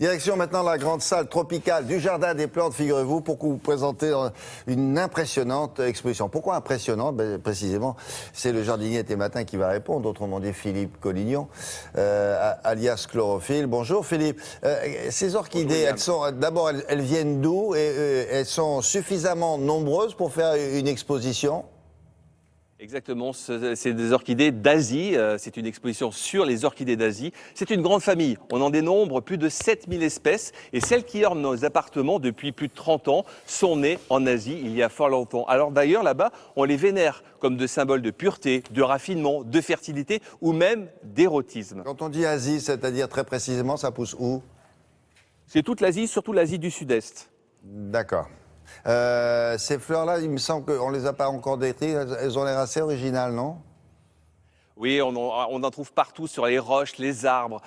Direction maintenant la grande salle tropicale du Jardin des Plantes, figurez-vous, pour que vous présenter une impressionnante exposition. Pourquoi impressionnante? Précisément, c'est le jardinier Thématin qui va répondre, autrement dit Philippe Collignon, alias Chlorophylle. Bonjour Philippe. Ces orchidées, d'abord, elles viennent d'où et elles sont suffisamment nombreuses pour faire une exposition? Exactement, c'est des orchidées d'Asie, c'est une exposition sur les orchidées d'Asie. C'est une grande famille, on en dénombre plus de 7000 espèces et celles qui ornent nos appartements depuis plus de 30 ans sont nées en Asie il y a fort longtemps. Alors d'ailleurs là-bas, on les vénère comme de symboles de pureté, de raffinement, de fertilité ou même d'érotisme. Quand on dit Asie, c'est-à-dire très précisément, ça pousse où? C'est toute l'Asie, surtout l'Asie du Sud-Est. D'accord. Ces fleurs-là, il me semble qu'on ne les a pas encore décrites, elles ont l'air assez originales, non? Oui, on en trouve partout sur les roches, les arbres,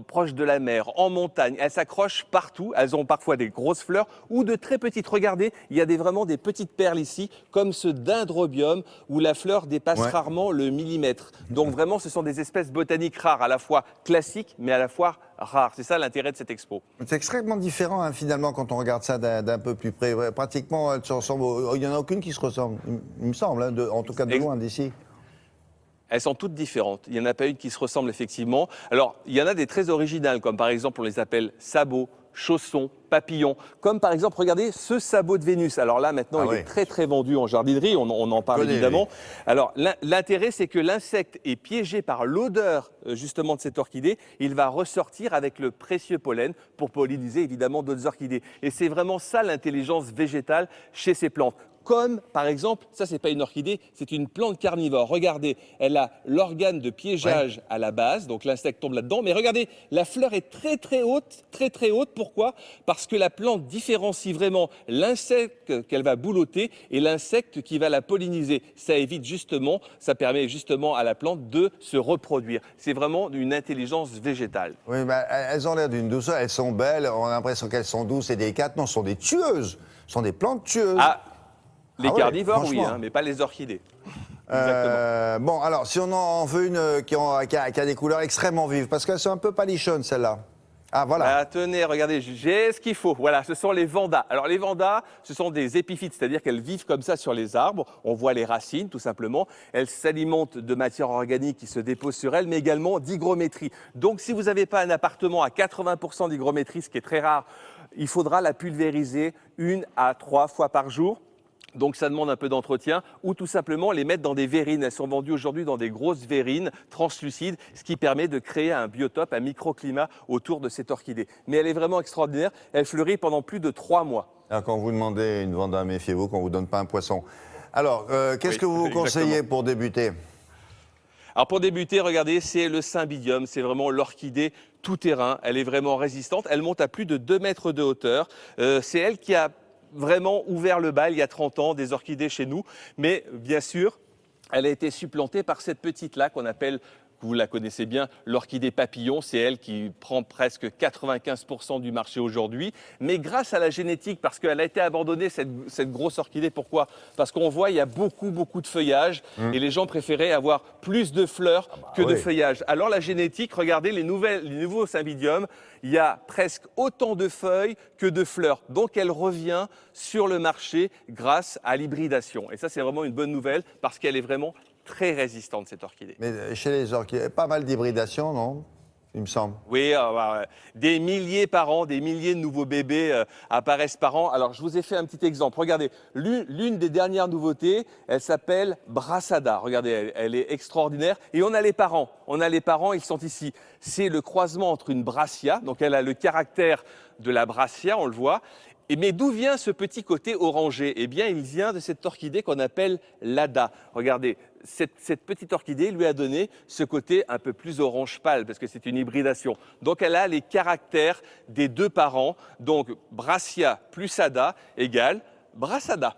proches de la mer, en montagne. Elles s'accrochent partout. Elles ont parfois des grosses fleurs ou de très petites. Regardez, il y a vraiment des petites perles ici, comme ce dendrobium, où la fleur dépasse rarement le millimètre. Donc vraiment, ce sont des espèces botaniques rares, à la fois classiques, mais à la fois rares. C'est ça l'intérêt de cette expo. C'est extrêmement différent, hein, finalement, quand on regarde ça d'un peu plus près. Ouais, pratiquement, elles se ressemblent. Il n'y en a aucune qui se ressemble, il me semble, hein, en tout cas de loin d'ici. Elles sont toutes différentes. Il n'y en a pas une qui se ressemble effectivement. Alors, il y en a des très originales, comme par exemple, on les appelle sabots, chaussons, papillons. Comme par exemple, regardez ce sabot de Vénus. Alors là, maintenant, il est très très vendu en jardinerie. On en parle évidemment. Alors, l'intérêt, c'est que l'insecte est piégé par l'odeur justement de cette orchidée. Il va ressortir avec le précieux pollen pour polliniser évidemment d'autres orchidées. Et c'est vraiment ça l'intelligence végétale chez ces plantes. Comme, par exemple, ça, c'est pas une orchidée, c'est une plante carnivore. Regardez, elle a l'organe de piégeage à la base, donc l'insecte tombe là-dedans. Mais regardez, la fleur est très, très haute. Très, très haute. Pourquoi? Parce que la plante différencie vraiment l'insecte qu'elle va boulotter et l'insecte qui va la polliniser. Ça évite justement, ça permet justement à la plante de se reproduire. C'est vraiment une intelligence végétale. Oui, bah, elles ont l'air d'une douceur, elles sont belles, on a l'impression qu'elles sont douces et délicates. Non, ce sont des tueuses, ce sont des plantes tueuses. Les carnivores, oui, hein, mais pas les orchidées. Bon, alors, si on en veut une qui a des couleurs extrêmement vives, parce qu'elles sont un peu palichonnes, celles-là. Ah, voilà. Tenez, regardez, j'ai ce qu'il faut. Voilà, ce sont les vandas. Alors, les vandas, ce sont des épiphytes, c'est-à-dire qu'elles vivent comme ça sur les arbres. On voit les racines, tout simplement. Elles s'alimentent de matière organique qui se dépose sur elles, mais également d'hygrométrie. Donc, si vous n'avez pas un appartement à 80% d'hygrométrie, ce qui est très rare, il faudra la pulvériser 1 à 3 fois par jour. Donc ça demande un peu d'entretien ou tout simplement les mettre dans des verrines. Elles sont vendues aujourd'hui dans des grosses verrines translucides, ce qui permet de créer un biotope, un microclimat autour de cette orchidée. Mais elle est vraiment extraordinaire. Elle fleurit pendant plus de 3 mois. Alors quand vous demandez une vanda, méfiez-vous qu'on ne vous donne pas un poisson. Alors, qu'est-ce que vous conseillez pour débuter? Alors pour débuter, regardez, c'est le cymbidium, c'est vraiment l'orchidée tout-terrain. Elle est vraiment résistante. Elle monte à plus de 2 mètres de hauteur. C'est elle qui a vraiment ouvert le bal il y a 30 ans des orchidées chez nous. Mais bien sûr, elle a été supplantée par cette petite-là qu'on appelle, vous la connaissez bien, l'orchidée papillon. C'est elle qui prend presque 95% du marché aujourd'hui. Mais grâce à la génétique, parce qu'elle a été abandonnée, cette grosse orchidée, pourquoi? Parce qu'on voit, il y a beaucoup de feuillage et les gens préféraient avoir plus de fleurs que de feuillage. Alors la génétique, regardez les nouveaux cymbidiums, il y a presque autant de feuilles que de fleurs. Donc elle revient sur le marché grâce à l'hybridation. Et ça, c'est vraiment une bonne nouvelle parce qu'elle est vraiment très résistante, cette orchidée. Mais chez les orchidées, pas mal d'hybridation, non? Il me semble. Oui, des milliers par an, des milliers de nouveaux bébés apparaissent par an. Alors, je vous ai fait un petit exemple. Regardez, l'une des dernières nouveautés, elle s'appelle Brassada. Regardez, elle est extraordinaire. Et on a les parents. Ils sont ici. C'est le croisement entre une brassia, donc elle a le caractère de la brassia, on le voit. Mais d'où vient ce petit côté orangé? Eh bien, il vient de cette orchidée qu'on appelle l'Ada. Regardez, cette petite orchidée lui a donné ce côté un peu plus orange pâle, parce que c'est une hybridation. Donc, elle a les caractères des 2 parents. Donc, Brassia plus Ada égale Brassada.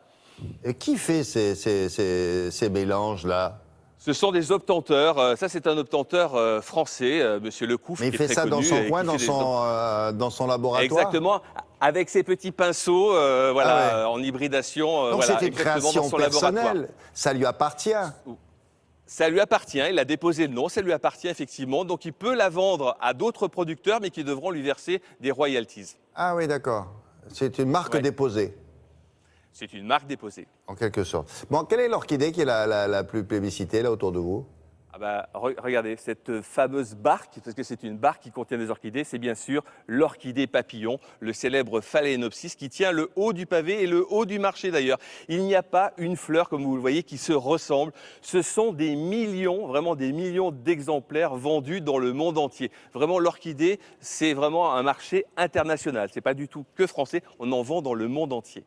Et qui fait ces mélanges-là? Ce sont des obtenteurs. Ça, c'est un obtenteur français, Monsieur Lecouf. Mais il fait ça dans son coin, dans son laboratoire? Exactement, avec ses petits pinceaux, en hybridation. Donc c'est une création personnelle, ça lui appartient. Ça lui appartient, il a déposé le nom, ça lui appartient effectivement. Donc il peut la vendre à d'autres producteurs, mais qui devront lui verser des royalties. Ah oui, d'accord. C'est une marque Ouais. déposée, C'est une marque déposée. en quelque sorte. Bon, quelle est l'orchidée qui est la plus plébiscitée, là, autour de vous? Ah bah, regardez, cette fameuse barque, parce que c'est une barque qui contient des orchidées, c'est bien sûr l'orchidée papillon, le célèbre Phalaenopsis, qui tient le haut du pavé et le haut du marché d'ailleurs. Il n'y a pas une fleur, comme vous le voyez, qui se ressemble. Ce sont des millions, vraiment des millions d'exemplaires vendus dans le monde entier. Vraiment, l'orchidée, c'est vraiment un marché international. C'est pas du tout que français, on en vend dans le monde entier.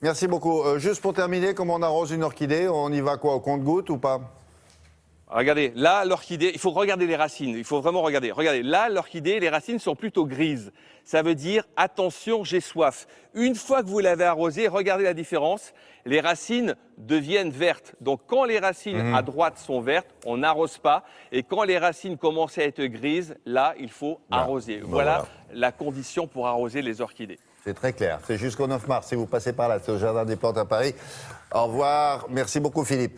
Merci beaucoup. Juste pour terminer, comment on arrose une orchidée? On y va quoi, au compte-gouttes ou pas? Regardez, là, l'orchidée, il faut regarder les racines, il faut vraiment regarder. Regardez, là, l'orchidée, les racines sont plutôt grises. Ça veut dire, attention, j'ai soif. Une fois que vous l'avez arrosée, regardez la différence, les racines deviennent vertes. Donc, quand les racines à droite sont vertes, on n'arrose pas. Et quand les racines commencent à être grises, là, il faut arroser. Voilà la condition pour arroser les orchidées. C'est très clair. C'est jusqu'au 9 mars, si vous passez par là, c'est au Jardin des Plantes à Paris. Au revoir. Merci beaucoup, Philippe.